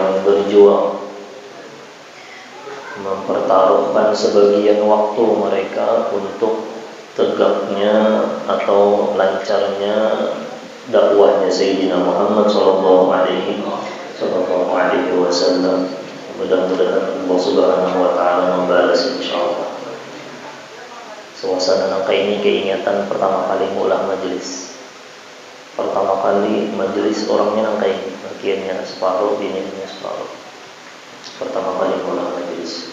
yang berjuang mempertaruhkan sebagian waktu mereka untuk tegaknya atau lancarnya dakwahnya Sayyidina Muhammad sallallahu alaihi wasallam. Mudah-mudahan Allah Subhanahu wa taala membalas insyaallah. Suasana nangka ini keingatan pertama kali mulai majelis. Pertama kali majelis orangnya nangka ini, bagiannya separuh, bininya separuh. Pertama kali mulai majelis.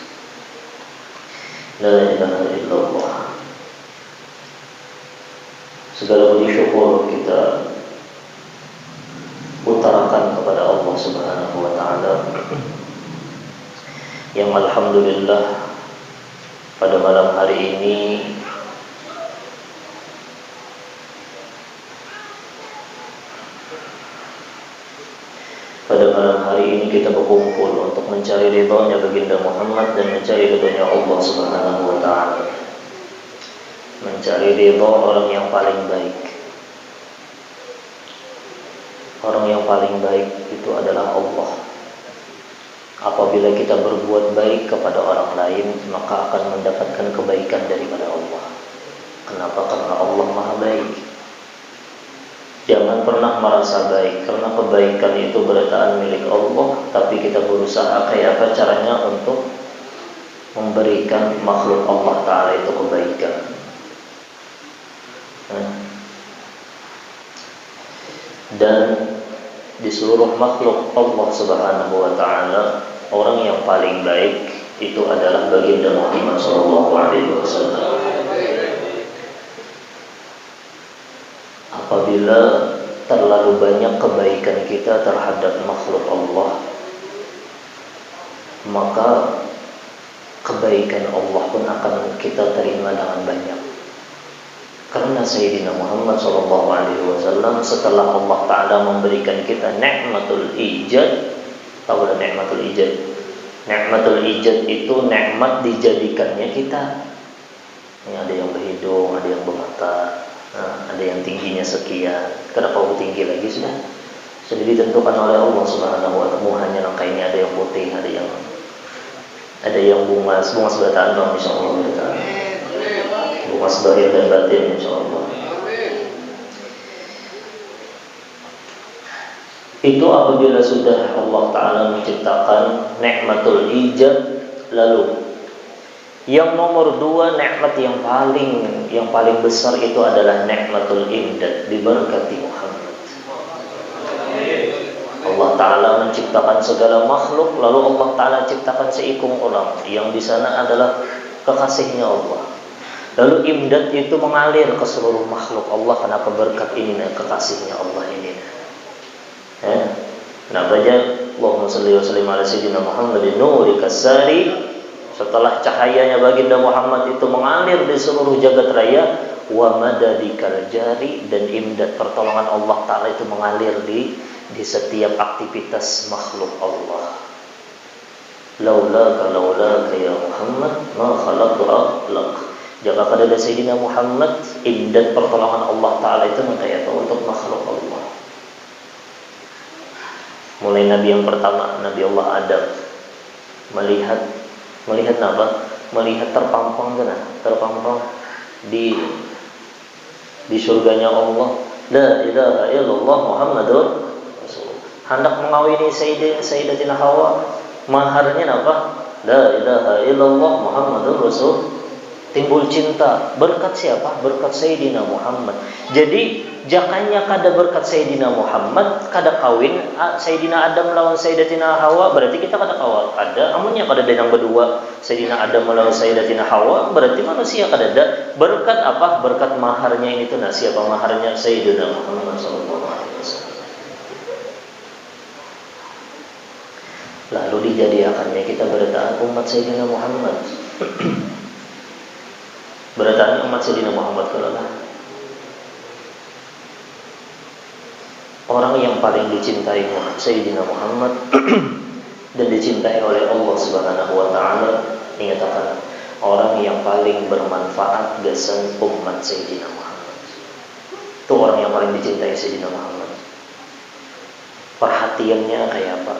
La ilaha illallah. Segala puji syukur kita utarakan kepada Allah Subhanahu wa taala yang alhamdulillah pada malam hari ini kita berkumpul untuk mencari ridhonya baginda Muhammad dan mencari ridhonya Allah Subhanahu wa taala. Mencari ridho orang yang paling baik. Orang yang paling baik itu adalah Allah. Apabila kita berbuat baik kepada orang lain, maka akan mendapatkan kebaikan daripada Allah. Kenapa? Karena Allah Maha Baik. Jangan pernah merasa baik, karena kebaikan itu beritaan milik Allah, tapi kita berusaha kayak apa caranya untuk memberikan makhluk Allah Ta'ala itu kebaikan. Dan di seluruh makhluk Allah Subhanahu wa taala, orang yang paling baik itu adalah baginda Muhammad sallallahu alaihi wasallam. Apabila terlalu banyak kebaikan kita terhadap makhluk Allah, maka kebaikan Allah pun akan kita terima dengan banyak. Karena Sayyidina Muhammad SAW setelah Allah Ta'ala memberikan kita ni'matul ijad. Tahu lah ni'matul ijad? Ni'matul ijad itu nikmat dijadikannya kita. Ini ada yang berhidung, ada yang bermata, ada yang tingginya sekian. Kenapa tinggi lagi sudah ditentukan oleh Allah Subhanahu wa taala. Muhanya nangka ini ada yang putih, ada yang bunga sebataan dong insyaallah taala. Bunga zahir dan batin insyaallah. Itu apabila sudah Allah Ta'ala menciptakan nikmatul ijab, lalu yang nomor 2 nikmat yang paling besar itu adalah nikmatul imdad, diberkati Muhammad. Allah Ta'ala menciptakan segala makhluk, lalu Allah Ta'ala ciptakan seikung orang yang di sana adalah kekasihnya Allah. Lalu imdad itu mengalir ke seluruh makhluk Allah. Kenapa berkat ini kekasihnya Allah ini? Kenapa aja Allahumma shalli wa sallim ala sayyidina Muhammadin nurikas sari. Setelah cahayanya baginda Muhammad itu mengalir di seluruh jagat raya, wa madadikal jari, dan imdad pertolongan Allah Ta'ala itu mengalir di setiap aktivitas makhluk Allah. Laulaka ya Muhammad ma khalaqtu akhlaq. Jika pada Sayyidina Muhammad, imdad pertolongan Allah Ta'ala itu mengkaya untuk makhluk Allah. Mulai Nabi yang pertama, Nabi Allah Adam, melihat apa? Melihat terpampang di surganya Allah. La ilaha illallah Muhammadur Rasulullah. Hendak mengawini Sayyidatina Hawa, maharnya apa? La ilaha illallah Muhammadur Rasul. Timbul cinta, berkat siapa? Berkat Sayyidina Muhammad. Jadi jakanya kada berkat Sayyidina Muhammad, kada kawin Sayyidina Adam melawan Sayyidatina Hawa, berarti kita kada kawal. Ada amunnya kada denang berdua Sayyidina Adam melawan Sayyidatina Hawa, berarti manusia kada ada. Berkat apa? Berkat maharnya ini tuh. Siapa maharnya? Sayyidina Muhammad sallallahu alaihi wasallam. Lalu dijadikannya kita beritaan umat Sayyidina Muhammad. Beritaan umat Sayyidina Muhammad kalau orang yang paling dicintai Sayyidina Muhammad dan dicintai oleh Allah Subhanahu wa taala, dikatakan orang yang paling bermanfaat gesan umat Sayyidina Muhammad. Itu orang yang paling dicintai Sayyidina Muhammad. Perhatiannya kayak apa?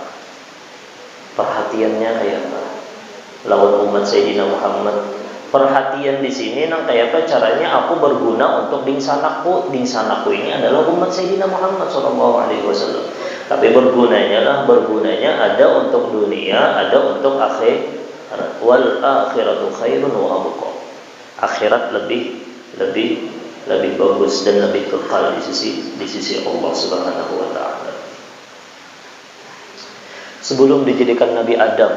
Perhatiannya kayak apa? Lawan umat Sayyidina Muhammad. Perhatian di sini nang kayak apa caranya aku berguna untuk dingsanaku. Dingsanaku ini adalah umat Sayyidina Muhammad SAW. Tapi bergunanya ada untuk dunia, ada untuk akhirat. Wal akhiratu khairun wa abqa. Akhirat lebih bagus dan lebih kekal di sisi Allah Subhanahu wa taala. Sebelum dijadikan Nabi Adam,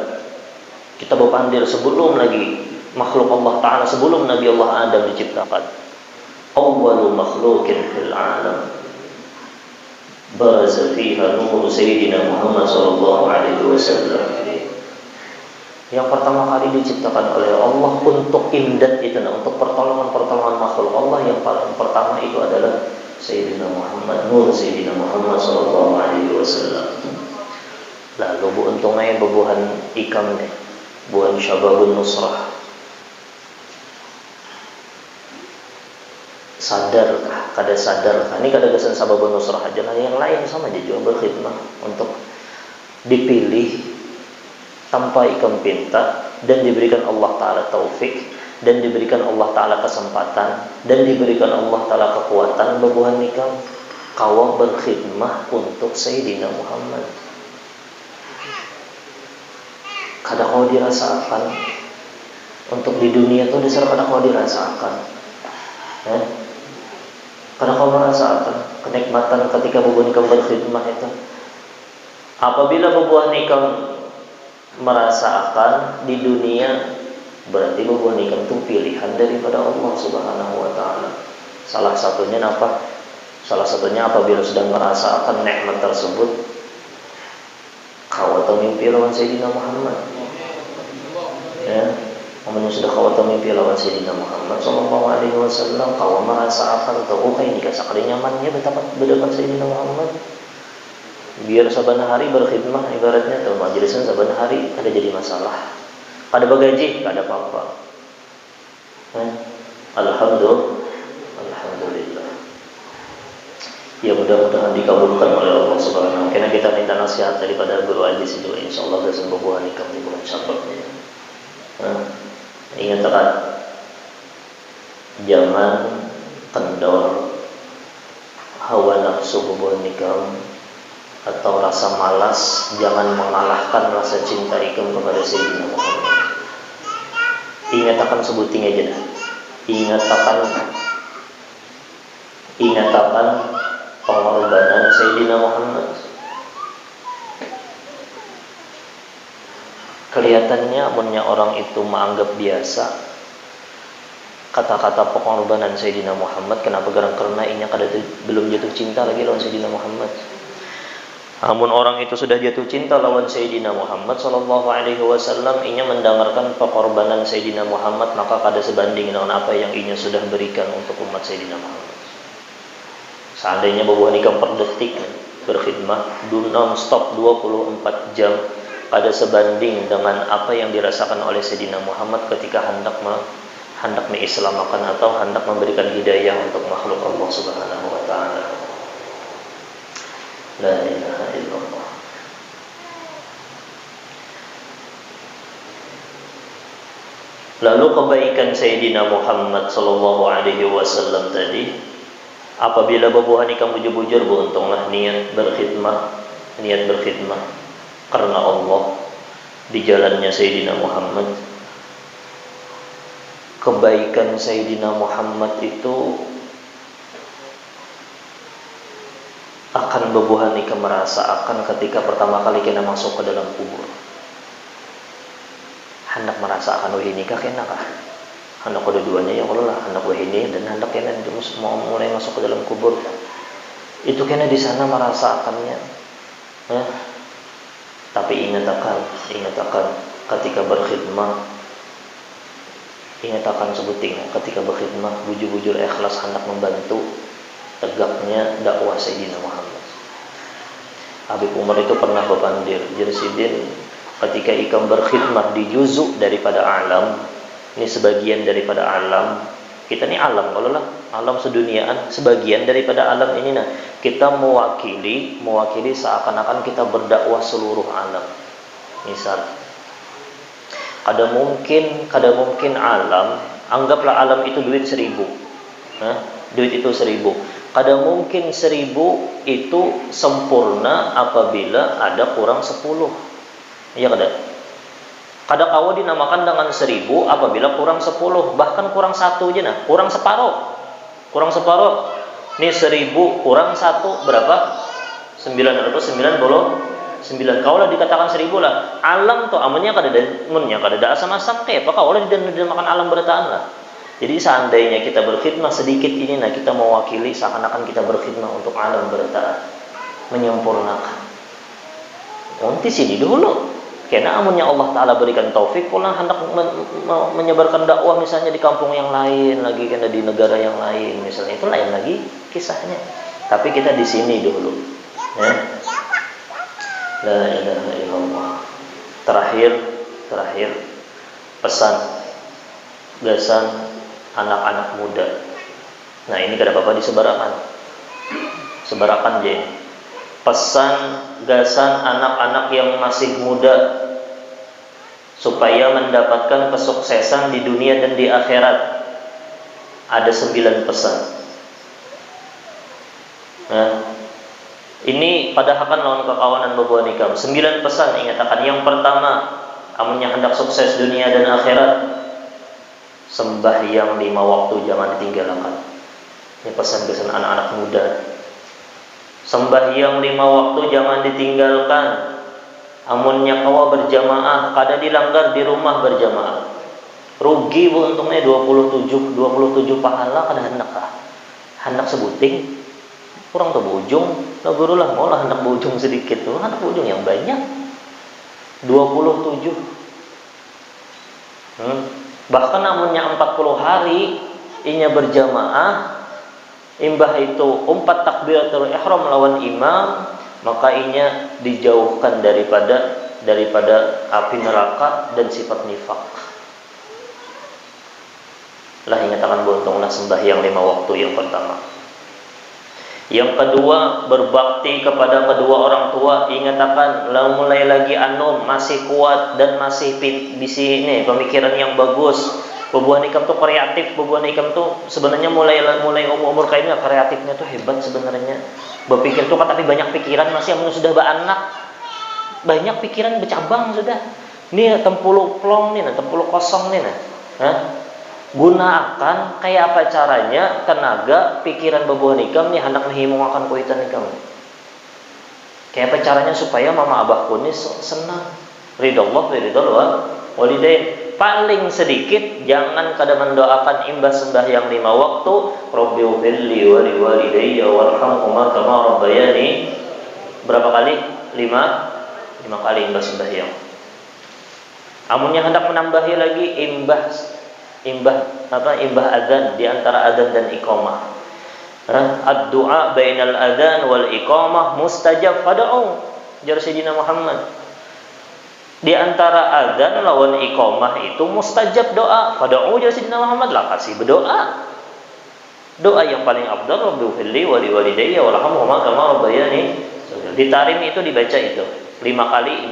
kita berpandir sebelum lagi makhluk Allah Ta'ala, sebelum Nabi Allah Adam diciptakan, awwalu makhlukin fil alam baraza fiha nuru Sayyidina Muhammad sallallahu alaihi wasallam. Yang pertama kali diciptakan oleh Allah untuk imdad itu, untuk pertolongan makhluk Allah, yang paling pertama itu adalah Sayyidina Muhammad, nur Sayyidina Muhammad sallallahu alaihi wasallam. Lalu bu untungnya bebuhan ikam nih, buhan Syababun Nusrah. Sadarkah, kada sadarkah? Ini kada kesan Sababun Nusrah aja, nah yang lain sama aja juga berkhidmah untuk dipilih tanpa ikam pinta, dan diberikan Allah Ta'ala taufik, dan diberikan Allah Ta'ala kesempatan, dan diberikan Allah Ta'ala kekuatan bebuhan ikam kawa berkhidmah untuk Sayyidina Muhammad. Kada kau dirasakan untuk di dunia itu dasar kada kau dirasakan. Kada kau merasakan kenikmatan ketika bebuhan ikam berkhidmah itu. Apabila bebuhan ikam merasakan di dunia, berarti bebuhan ikam itu pilihan daripada Allah Subhanahu wa taala. Salah satunya apa? Salah satunya apabila sudah merasakan nikmat tersebut, kau atau mimpi lawan Sayyidina Muhammad. Ya, namanya sudah kau atau mimpi lawan Sayyidina Muhammad sallallahu alaihi wasallam, kau merasakan tahu kayak dikasakali nyamannya betapa berdekat Sayyidina Muhammad. Biar saban hari berkhidmah, ibaratnya tuh majelisan saban hari ada jadi masalah, ada bagaji, ada apa-apa. Alhamdulillah. Ya mudah-mudahan dikabulkan oleh Allah Subhanahu. Karena kita minta nasihat daripada guru Ajis itu, insyaallah bisa berbuah nikah di bulan Syawal. Ingat kan, jangan kendor hawa nafsu berbuah nikah atau rasa malas, jangan mengalahkan rasa cinta ikam kepada Sayyidina Muhammad. Ingat akan sebuting aja dah. Ingat akan pengorbanan Sayyidina Muhammad. Kelihatannya amunnya orang itu menganggap biasa kata-kata pengorbanan Sayyidina Muhammad, kenapa karena inya kada belum jatuh cinta lagi lawan Sayyidina Muhammad. Amun orang itu sudah jatuh cinta lawan Sayyidina Muhammad sallallahu alaihi wasallam, inya mendengarkan pengorbanan Sayyidina Muhammad, maka kada sebanding dengan apa yang inya sudah berikan untuk umat Sayyidina Muhammad. Seandainya bebuah nikah per detik berkhidmah non-stop 24 jam, kada sebanding dengan apa yang dirasakan oleh Sayyidina Muhammad ketika hendak mengislamakan atau hendak memberikan hidayah untuk makhluk Allah Subhanahu wa taala. La ilaha illallah. Lalu kebaikan Sayyidina Muhammad sallallahu alaihi wasallam tadi, apabila bebuhan ikam bujur-bujur beruntunglah niat berkhidmah karena Allah di jalannya Sayyidina Muhammad. Kebaikan Sayyidina Muhammad itu akan bebuhan ikam merasakan ketika pertama kali kena masuk ke dalam kubur. Hendak merasakan wahini kah kena kah? Hendak kedua-duanya ya Allah lah, hendak wahini dan hendak kena mau mulai masuk ke dalam kubur. Itu kena di sana merasakannya. Tapi ingat akan ketika berkhidmah, ingat akan sebuting ketika berkhidmah bujur-bujur ikhlas hendak membantu tegaknya dakwah Sayyidina Muhammad. Habib Umar itu pernah berpandir jersidin ketika ikam berkhidmah di juzuk daripada alam, ini sebagian daripada alam. Kita ni alam, kalau lah alam seduniaan, sebagian daripada alam ini kita mewakili seakan-akan kita berdakwah seluruh alam. Misal kada mungkin alam, anggaplah alam itu duit 1.000. Duit itu 1.000. Kada mungkin 1.000 itu sempurna apabila ada kurang 10. Iya kada? Kada kawa dinamakan dengan 1.000 apabila kurang 10, bahkan kurang 1 aja nah, kurang separuh. Kurang separuh. Ini 1.000 kurang 1 berapa? 999. Kalau lah dikatakan 1.000 lah. Alam tuh amunnya kada ada asam-asam kayak apa kalau dinamakan alam bertahan lah. Jadi seandainya kita berkhidmah sedikit ini nah kita mewakili seakan-akan kita berkhidmah untuk alam bertahan, menyempurnakan. Nanti sini dulu. Karena amunnya Allah Ta'ala berikan taufik pulang hendak menyebarkan dakwah misalnya di kampung yang lain lagi, karena di negara yang lain misalnya, itu lain lagi kisahnya. Tapi kita di sini dulu ya. La ilaha illallah. Terakhir pesan gasan anak-anak muda. Nah ini kada apa-apa sebarakan je. Pesan gasan anak-anak yang masih muda supaya mendapatkan kesuksesan di dunia dan di akhirat. Ada 9 pesan. Nah, ini padahakan lawan kekawanan babuan ikam. 9 pesan ingatakan. Yang pertama, amunnya hendak sukses dunia dan akhirat, sembahyang 5 waktu jangan ditinggalkan. Ini pesan-pesan anak-anak muda. Sembahyang 5 waktu jangan ditinggalkan. Amunnya kawa berjamaah, kada dilanggar di rumah berjamaah. Rugi bu untungnya 27 pahala kada hendak sebuting. Kurang tuh bujung, nah guru lah mau lah hendak bujung sedikit tuh, hendak bujung yang banyak. 27. Bahkan amunnya 40 hari inya berjamaah, imbah itu 4 takbiratul ihram lawan imam, maka inya dijauhkan daripada api neraka dan sifat nifak. Lah ingatakan buntunglah sembahyang 5 waktu yang pertama. Yang kedua, berbakti kepada kedua orang tua. Ingatakan lah mulai lagi masih kuat dan masih bisi ini pemikiran yang bagus. Bubuhan ikam tuh kreatif, bubuhan ikam tuh sebenarnya mulai umur kayaknya kreatifnya tuh hebat sebenarnya. Berpikir tuh tapi banyak pikiran masih amun sudah beranak. Banyak pikiran bercabang sudah. Ini tempulu plong nih, tempulu kosong nih nah. Gunakan kayak apa caranya tenaga pikiran bubuhan ikam nih hendak menghimu akan kuitan ikam. Kayak apa caranya supaya mama abahku ini senang. Ridallah walidain. Paling sedikit jangan kada mendoakan imbas sembahyang 5 waktu, Rabbi ighfirli wa liwalidayya warhamhuma kama rabbayani. Berapa kali? 5 kali imbas sembahyang. Amunnya hendak menambahi lagi imbah adzan, di antara adzan dan iqamah. Ad-du'a bainal adzan wal iqamah mustajab fad'u. Jar Sayyidina Muhammad. Di antara adzan lawan iqamah itu mustajab doa. Fad'u jar Sayyidina Muhammad, lah kasih berdoa. Doa yang paling afdal, Rabbighfirli wa liwalidayya warhamhuma kama rabbayani. Di tarim itu dibaca itu 5 kali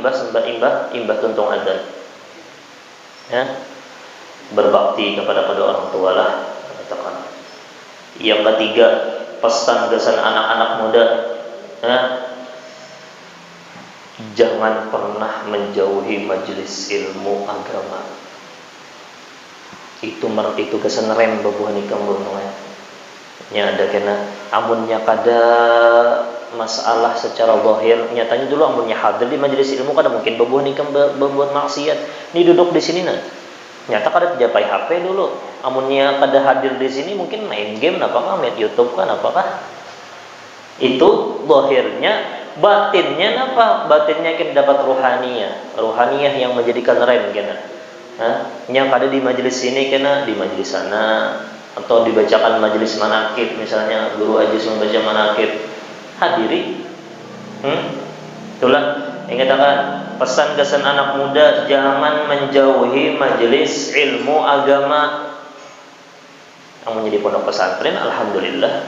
imbah tuntung adzan. Ya. Berbakti kepada kedua orang tua lah katakan. Yang ketiga, pesan gasan anak-anak muda, jangan pernah menjauhi majelis ilmu agama. Itu gasan rem babuhan ikam bunungan. Nya ada kena amunnya kada masalah secara zahir, nyatanya dulu amunnya hadir di majelis ilmu kada mungkin babuhan ikam berbuat maksiat. Ini duduk di sini nah. Nyata kada japai HP dulu. Amunnya kada hadir di sini mungkin main game apakah, main YouTube kan apakah. Itu zahirnya, batinnya apa? Batinnya kita dapat ruhaniyah yang menjadikan rem kena. Yang kada di majelis sini kena di majelis sana, atau dibacakan majelis manakib misalnya guru ajis membaca manakib, hadiri. Itulah ingatakan pesan kesan anak muda, jangan menjauhi majelis ilmu agama. Amunnya di pondok pesantren alhamdulillah,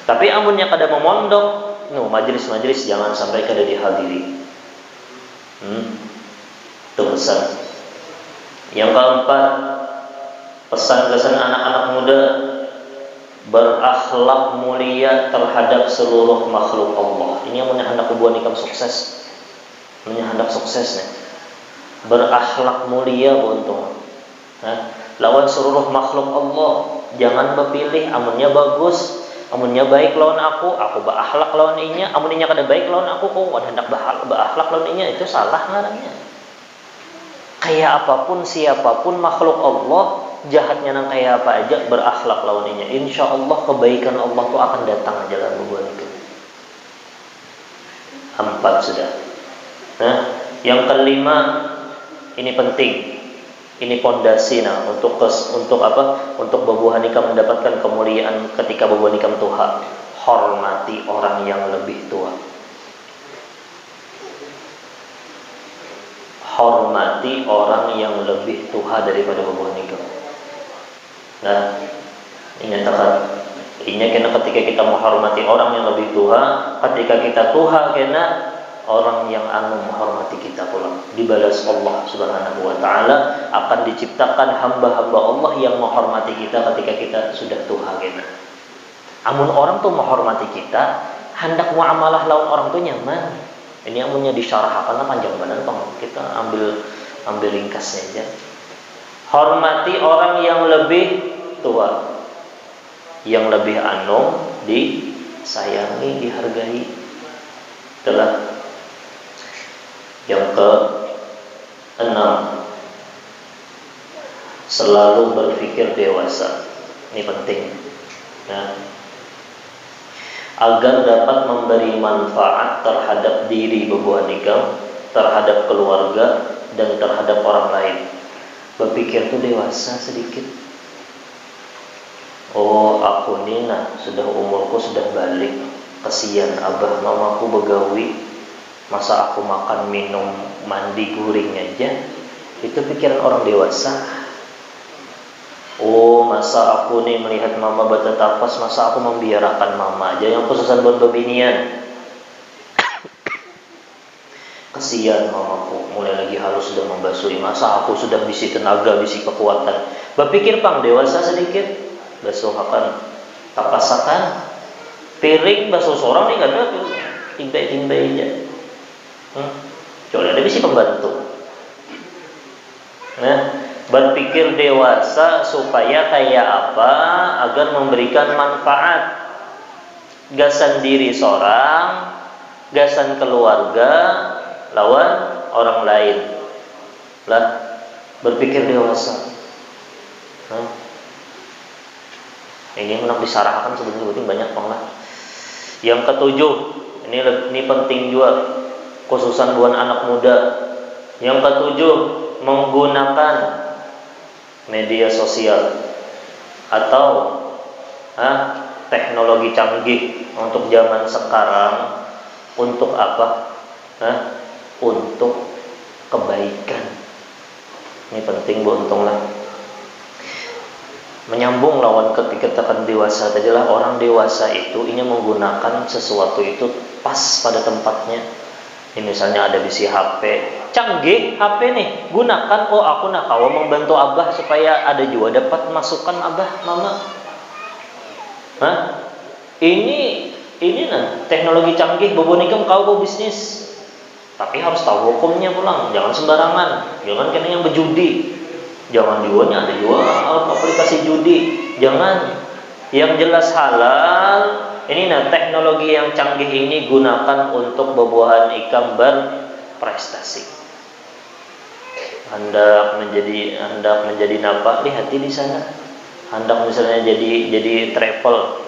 tapi amunnya kada memondok, majelis-majelis jangan sampai kada dihadiri. berpesan. Yang keempat, pesan-pesan anak-anak muda berakhlak mulia terhadap seluruh makhluk Allah. Ini yang hendak hubungan ikam sukses. Ini hendak sukses nih. Berakhlak mulia untung. Lawan seluruh makhluk Allah. Jangan berpilih amunnya bagus, amunnya baik lawan aku berakhlak lawan inya, amunnya kada baik lawan aku hendak berakhlak lawan inya, itu salah ngarannya. Kayak apapun siapapun makhluk Allah, jahatnya nang kayak apa aja berakhlak lawan inya. Insya Allah kebaikan Allah tuh akan datang aja dalam hubungan itu. 4 sudah. Yang kelima, ini penting. Ini pondasi untuk apa? Untuk babuhan ikam mendapatkan kemuliaan ketika babuhan ikam tuha. Hormati orang yang lebih tua. Hormati orang yang lebih tua daripada babuhan ikam. Nyatakan ini kena ketika kita menghormati orang yang lebih tua, ketika kita tua kena orang yang menghormati kita pulang. Dibalas Allah Subhanahu wa taala, akan diciptakan hamba-hamba Allah yang menghormati kita ketika kita sudah tua kena. Amun orang tuh menghormati kita, hendak muamalah lawan orang tuh nyaman. Ini yang punya disyarahkan panjang banget, kita ambil ringkasnya aja. Hormati orang yang lebih tua, yang lebih disayangi, dihargai. Telah yang ke-6, selalu berpikir dewasa. Ini penting. Agar dapat memberi manfaat terhadap diri babuhan ikam, terhadap keluarga, dan terhadap orang lain. Berpikir tuh dewasa sedikit. Oh, aku nih sudah umurku sudah balik. Kesian abah mamaku begawi, masa aku makan minum mandi guring aja. Itu pikiran orang dewasa. Oh, masa aku nih melihat mama bertetapas, masa aku membiarkan mama aja yang khususan buat bebinian. Kesian mamaku, mulai lagi halus sudah membasui, masa aku sudah bisi tenaga, bisi kekuatan. Berpikir pang dewasa sedikit. Basuhakan, tapasakan, piring basuh seorang nih kada timbai aja. Coba ada bisi pembantu. Berpikir dewasa supaya kayak apa agar memberikan manfaat. Gasan diri seorang, gasan keluarga, lawan orang lain. Berpikir dewasa. Ini hendak disarahkan sebenarnya banyak banget. Yang ke-7, ini penting juga, khususan buat anak muda. Yang ke-7, menggunakan media sosial atau teknologi canggih untuk zaman sekarang. Untuk apa? Untuk kebaikan. Ini penting bu, untunglah. Menyambung lawan ketika tekan dewasa adalah orang dewasa itu ini menggunakan sesuatu itu pas pada tempatnya. Ini misalnya ada bisi HP canggih, HP nih gunakan. Oh, aku nak kawa membantu abah supaya ada juga dapat masukan abah mama. Ini teknologi canggih bobonikam kau bisnis, tapi harus tahu hukumnya pulang. Jangan sembarangan, jangan kena yang berjudi. Jangan jualnya ada jual aplikasi judi. Jangan. Yang jelas halal. Ini teknologi yang canggih ini gunakan untuk bebuahan ikam berprestasi. Hendak menjadi napa? Lihat di sana. Hendak misalnya jadi travel.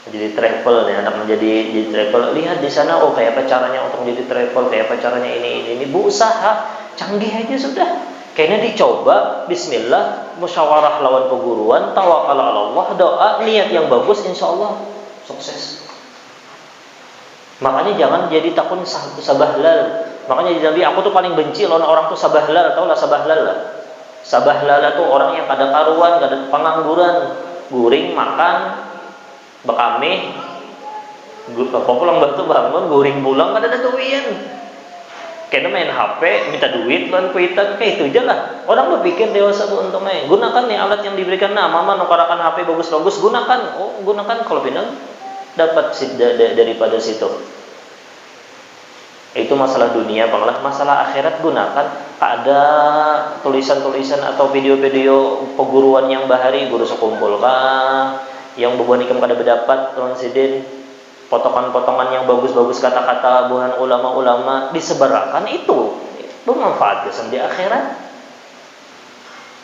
Jadi travel nih, hendak menjadi travel. Lihat di sana, oh kayak apa caranya untuk jadi travel, kayak apa caranya ini. Berusaha canggih aja sudah. Kayaknya dicoba, bismillah, musyawarah lawan peguruan, tawakal ala Allah, doa, niat yang bagus, insya Allah sukses. Makanya jangan jadi takun sabahlal. Makanya di Nabi, aku tuh paling benci lawan orang tuh sabahlal, tau lah sabahlal lah. Sabahlal tuh orang yang kada karuan, kada pengangguran, guring makan, bekame, pulang batu bangun, guring pulang, kada ada duwian. Kena main HP, minta duit, lan kuitan, kayak itu aja lah. Orang berpikir dewasa bu untuk main. Gunakan nih alat yang diberikan. Nah, mama nukarakan HP bagus-bagus, gunakan. Oh, gunakan kalau pinang dapat daripada situ. Itu masalah dunia, banglah. Masalah akhirat gunakan. Ada tulisan-tulisan atau video-video peguruan yang bahari, guru sekumpul kah? Yang bebuan ikam kada berdapat, tuan sidin. Potongan-potongan yang bagus-bagus kata-kata buhan ulama-ulama disebarkan itu bermanfaat kesan di akhirat.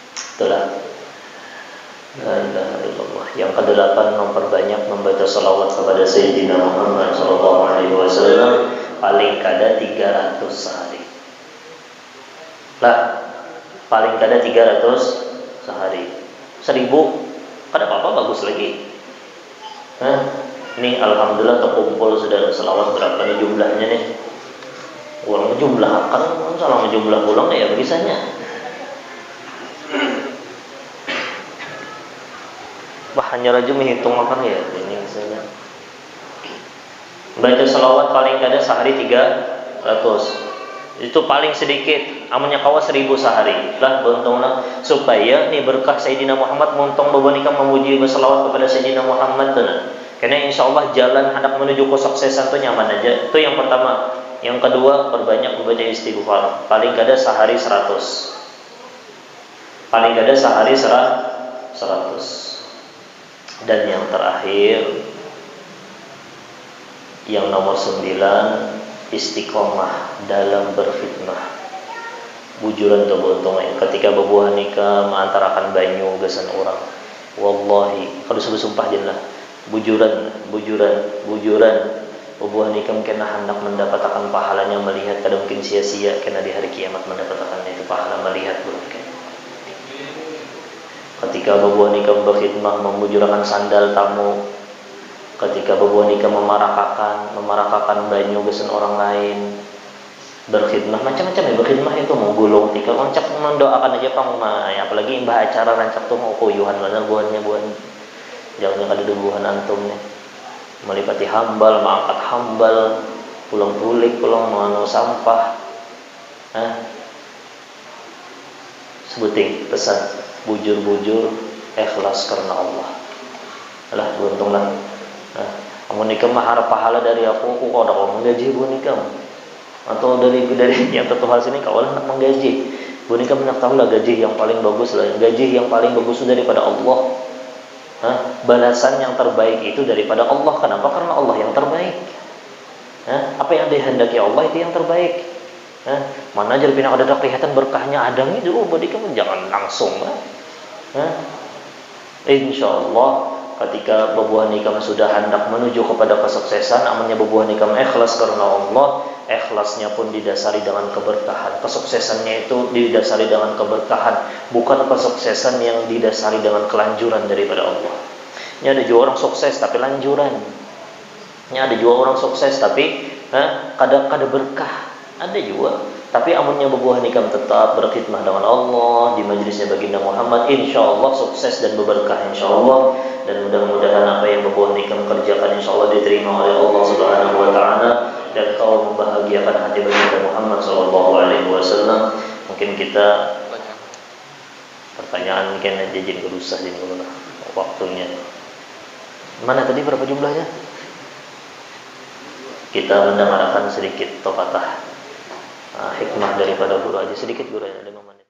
Itulah la ilaha illallah. Yang kedelapan, memperbanyak membaca salawat kepada Sayyidina Muhammad sallallahu alaihi wasallam, paling kada 300 sehari. Lah, paling kada 300 sehari. 1000 kada apa-apa, bagus lagi. Ini alhamdulillah terkumpul sudah selawat berapa nih jumlahnya nih. Orang jumlah akan salah jumlah ulang ya bisanya. Bah hanya raja menghitung akan ya ini misalnya. Baca selawat paling kada sehari 300. Itu paling sedikit. Amannya kawa 1000 sehari. Lah beruntunglah supaya nih berkah Sayyidina Muhammad muntong bebanikam memuji berselawat kepada Sayyidina Muhammad tuh. Karena insya Allah jalan hendak menuju kesuksesan itu nyaman aja. Itu yang pertama. Yang kedua, perbanyak membaca istighfar. Paling kada sehari 100. Paling kada sehari 100. Dan yang terakhir, yang nomor 9, istiqomah dalam berfitnah. Bujuran tu beruntungnya. Ketika bebuah nikah mengantarakan banyu gesan orang. Wallahi, kalau sumpah jelah. Bujuran bubuh nikam kena hendak mendapatkan pahalanya melihat kada mungkin sia-sia kena di hari kiamat mendapatkan itu pahala melihat bukan. Ketika bubuh nikam berkhidmah membujurakan sandal tamu, ketika bubuh nikam memarakakan banyu gesan orang lain, berkhidmah macam-macam ya berkhidmah itu menggulung tika rancak mendoakan aja pang apalagi mbah acara rancak tuh mau kuyuhan mana buahnya jangan ada dubuhan antum nih melipati hambal, mengangkat hambal, pulang bulik, pulang menganu sampah. Sebuting pesan bujur-bujur ikhlas karena Allah. Alah beruntunglah. Amun nikam harap pahala dari aku kok ada kau menggaji bu nikam. Atau dari yang tertulis sini kau nak menggaji. Bu nikam nak tahu lah gaji yang paling bagus lah. Gaji yang paling bagus daripada Allah. Balasan yang terbaik itu daripada Allah. Kenapa? Karena Allah yang terbaik. Apa yang dihendaki Allah itu yang terbaik. Mana aja pindah ada kelihatan berkahnya adang itu, bodi kamu jangan langsung. Insyaallah ketika bebuah nikam sudah hendak menuju kepada kesuksesan, amannya bebuah nikam ikhlas karena Allah, ikhlasnya pun didasari dengan keberkahan. Kesuksesannya itu didasari dengan keberkahan, bukan kesuksesan yang didasari dengan kelanjuran daripada Allah. Ini ada juga orang sukses tapi lanjuran. Ini ada juga orang sukses tapi kada berkah. Ada juga. Tapi amunnya bebuah nikam tetap berkhidmah dengan Allah di majlisnya baginda Muhammad, insyaallah sukses dan berberkah insyaallah. Dan mudah-mudahan apa yang bebuah nikam kerjakan insyaallah diterima oleh Allah Subhanahu wa taala dan kau membahagiakan hati baginda Muhammad sallallahu alaihi wasallam. Mungkin kita pertanyaan mungkin aja jin gerusah jin guna waktunya. Mana tadi berapa jumlahnya? Kita mendengarkan sedikit topatah hikmah daripada guru aja sedikit guru aja dengan